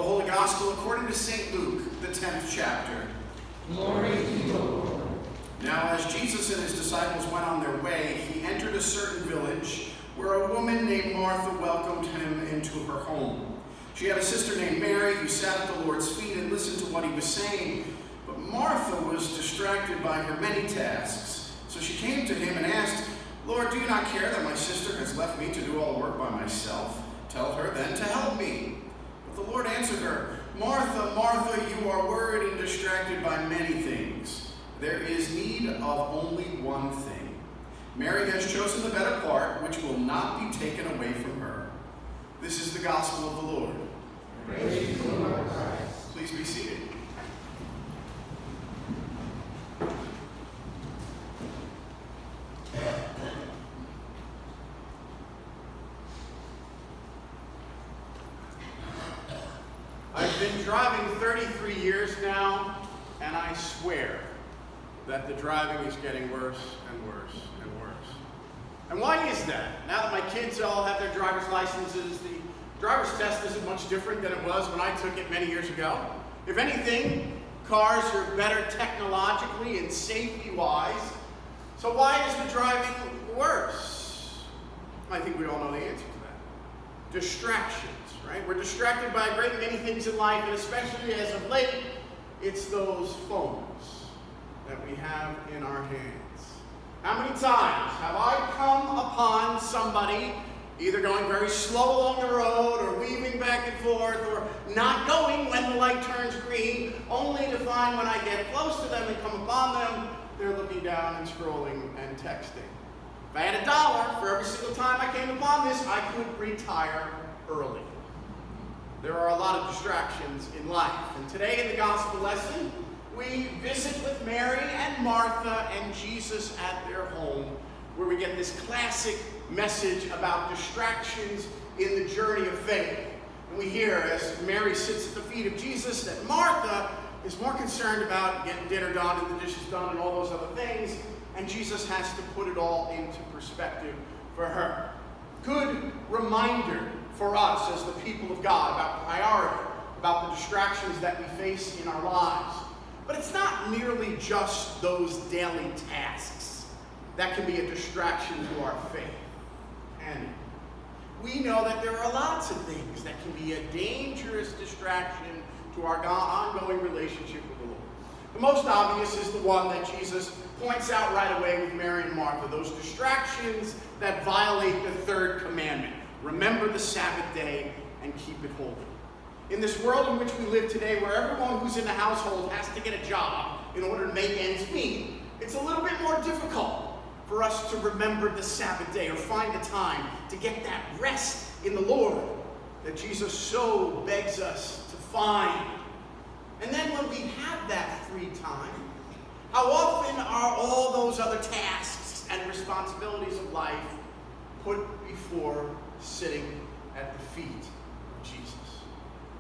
The Holy Gospel according to St. Luke, the 10th chapter. Glory to you, Lord. Now as Jesus and his disciples went on their way, he entered a certain village where a woman named Martha welcomed him into her home. She had a sister named Mary who sat at the Lord's feet and listened to what he was saying. But Martha was distracted by her many tasks. So she came to him and asked, "Lord, do you not care that my sister has left me to do all the work by myself? Tell her then to help me." But the Lord answered her, "Martha, Martha, you are worried and distracted by many things. There is need of only one thing. Mary has chosen the better part, which will not be taken away from her." This is the gospel of the Lord. Praise to you, Lord Christ. Please be seated. I've been driving 33 years now, and I swear that the driving is getting worse and worse and worse. And why is that? Now that my kids all have their driver's licenses, the driver's test isn't much different than it was when I took it many years ago. If anything, cars are better technologically and safety-wise. So why is the driving worse? I think we all know the answer to that. Distractions, right? We're distracted by a great many things in life, and especially as of late, it's those phones that we have in our hands. How many times have I come upon somebody either going very slow along the road or weaving back and forth or not going when the light turns green, only to find when I get close to them and come upon them, they're looking down and scrolling and texting. If I had $1 for every single time I came upon this, I could retire early. There are a lot of distractions in life. And today in the gospel lesson, we visit with Mary and Martha and Jesus at their home, where we get this classic message about distractions in the journey of faith. And we hear, as Mary sits at the feet of Jesus, that Martha is more concerned about getting dinner done and the dishes done and all those other things, and Jesus has to put it all into perspective for her. Good reminder for us as the people of God about priority, about the distractions that we face in our lives. But it's not merely just those daily tasks that can be a distraction to our faith. And we know that there are lots of things that can be a dangerous distraction to our ongoing relationship with the Lord. The most obvious is the one that Jesus points out right away with Mary and Martha, those distractions that violate the third commandment. Remember the Sabbath day and keep it holy. In this world in which we live today, where everyone who's in the household has to get a job in order to make ends meet, it's a little bit more difficult for us to remember the Sabbath day or find the time to get that rest in the Lord that Jesus so begs us to find. And then when we have that free time, how often are all those other tasks and responsibilities of life put before sitting at the feet of Jesus?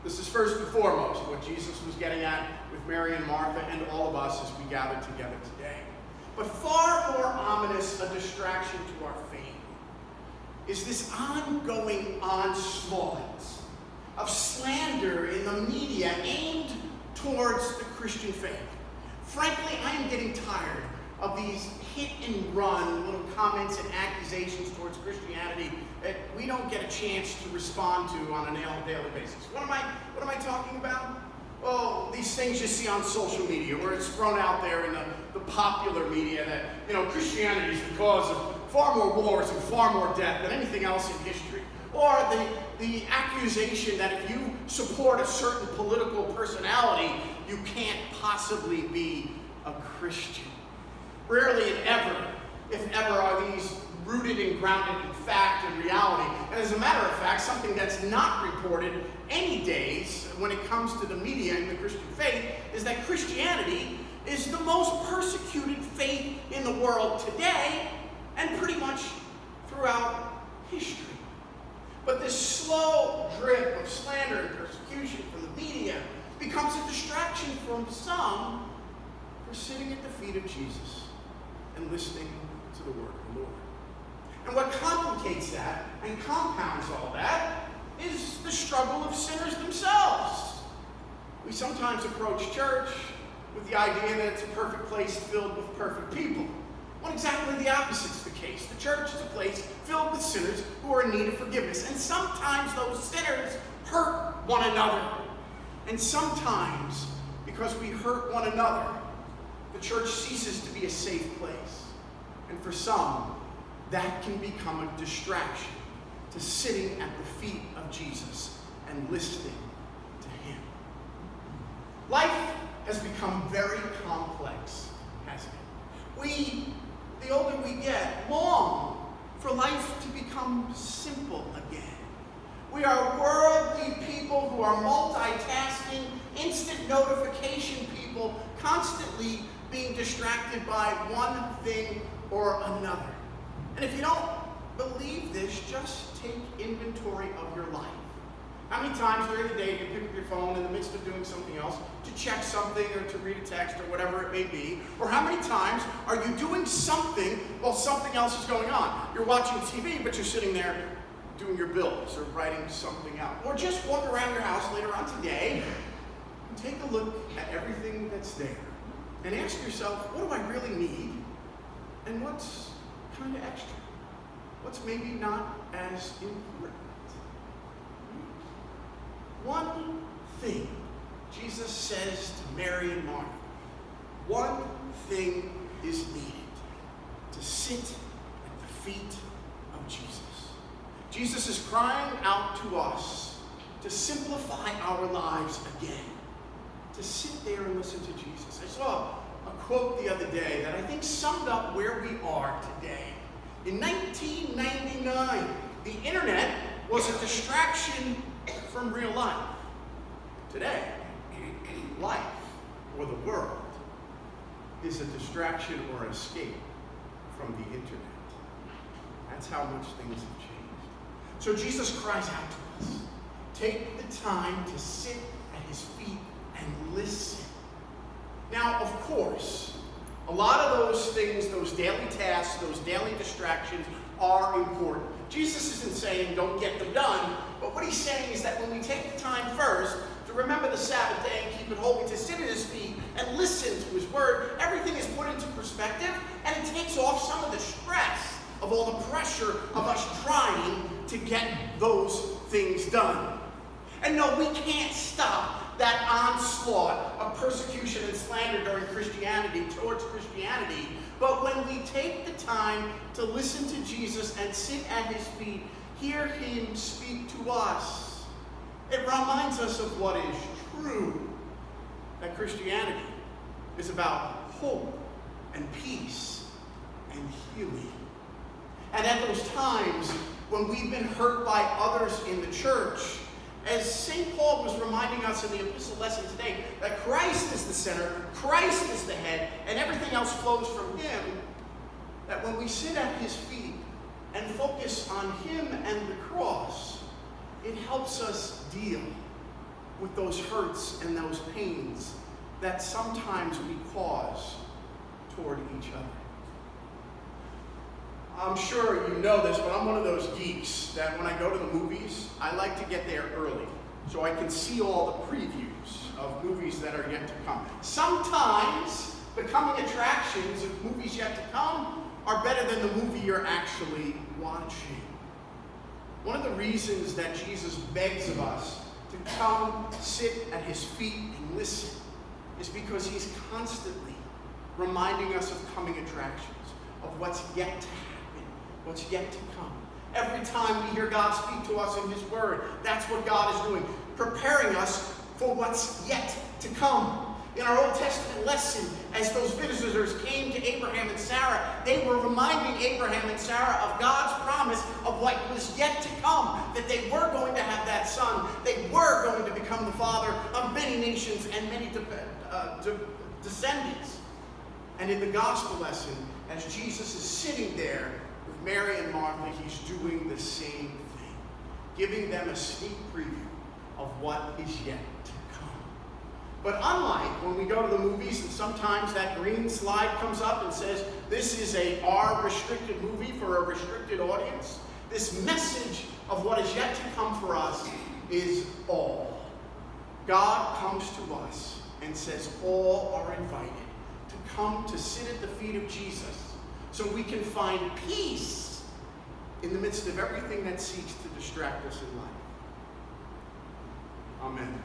This is first and foremost what Jesus was getting at with Mary and Martha and all of us as we gather together today. But far more ominous a distraction to our faith is this ongoing onslaught of slander in the media aimed towards the Christian faith. Frankly, I am getting tired of these hit-and-run little comments and accusations towards Christianity that we don't get a chance to respond to on a daily basis. What am I talking about? Well, these things you see on social media, where it's thrown out there in the popular media that, Christianity is the cause of far more wars and far more death than anything else in history. Or the accusation that if you support a certain political personality, you can't possibly be a Christian. Rarely if ever, are these rooted and grounded in fact and reality. And as a matter of fact, something that's not reported any days when it comes to the media and the Christian faith is that Christianity is the most persecuted faith in the world today and pretty much throughout history. But this slow drip of slander and persecution from the media becomes a distraction from some for sitting at the feet of Jesus and listening to the word of the Lord. And what complicates that and compounds all that is the struggle of sinners themselves. We sometimes approach church with the idea that it's a perfect place filled with perfect people. When exactly the opposite is the case. The church is a place filled with sinners who are in need of forgiveness. And sometimes those sinners hurt one another. And sometimes, because we hurt one another, the church ceases to be a safe place. And for some, that can become a distraction to sitting at the feet of Jesus and listening to him. Life has become very complex, hasn't it? The older we get, long for life to become simple again. We are worldly people who are multitasking, instant notification people, constantly being distracted by one thing or another. And if you don't believe this, just take inventory of your life. How many times during the day do you pick up your phone in the midst of doing something else to check something or to read a text or whatever it may be? Or how many times are you doing something while something else is going on? You're watching TV, but you're sitting there doing your bills or writing something out. Or just walk around your house later on today and take a look at everything that's there and ask yourself, what do I really need? And what's kind of extra? What's maybe not as important? One thing Jesus says to Mary and Martha, one thing is needed: to sit at the feet of Jesus. Jesus is crying out to us to simplify our lives again, to sit there and listen to Jesus. I saw a quote the other day that I think summed up where we are today. In 1999, the internet was a distraction from real life. Today, life, or the world, is a distraction or escape from the internet. That's how much things have changed. So Jesus cries out to us, take the time to sit at his feet and listen. Now, of course, a lot of those things, those daily tasks, those daily distractions are important. Jesus isn't saying don't get them done, but what he's saying is that when we take the time first to remember the Sabbath day and keep it holy, to sit at his feet and listen to his word, everything is put into perspective and it takes off some of the stress of all the pressure of us trying to get those things done. And no, we can't stop that onslaught of persecution and slander during Christianity, towards Christianity. But when we take the time to listen to Jesus and sit at his feet, hear him speak to us, it reminds us of what is true, that Christianity is about hope and peace and healing. And at those times when we've been hurt by others in the church, as St. Paul was reminding us in the epistle lesson today, that Christ is the center, Christ is the head, and everything else flows from him, that when we sit at his feet and focus on him and the cross, it helps us deal with those hurts and those pains that sometimes we cause toward each other. I'm sure you know this, but I'm one of those geeks that when I go to the movies, I like to get there early so I can see all the previews of movies that are yet to come. Sometimes the coming attractions of movies yet to come are better than the movie you're actually watching. One of the reasons that Jesus begs of us to come sit at his feet and listen is because he's constantly reminding us of coming attractions, of what's yet to happen, what's yet to come. Every time we hear God speak to us in his word, that's what God is doing, preparing us for what's yet to come. In our Old Testament lesson, as those visitors came to Abraham and Sarah, they were reminding Abraham and Sarah of God's promise of what was yet to come, that they were going to have that son, they were going to become the father of many nations and many descendants. And in the gospel lesson, as Jesus is sitting there with Mary and Martha, he's doing the same thing, giving them a sneak preview of what is yet to come. But unlike when we go to the movies and sometimes that green slide comes up and says, this is a R-restricted movie for a restricted audience, this message of what is yet to come for us is all. God comes to us and says all are invited to come to sit at the feet of Jesus so we can find peace in the midst of everything that seeks to distract us in life. Amen.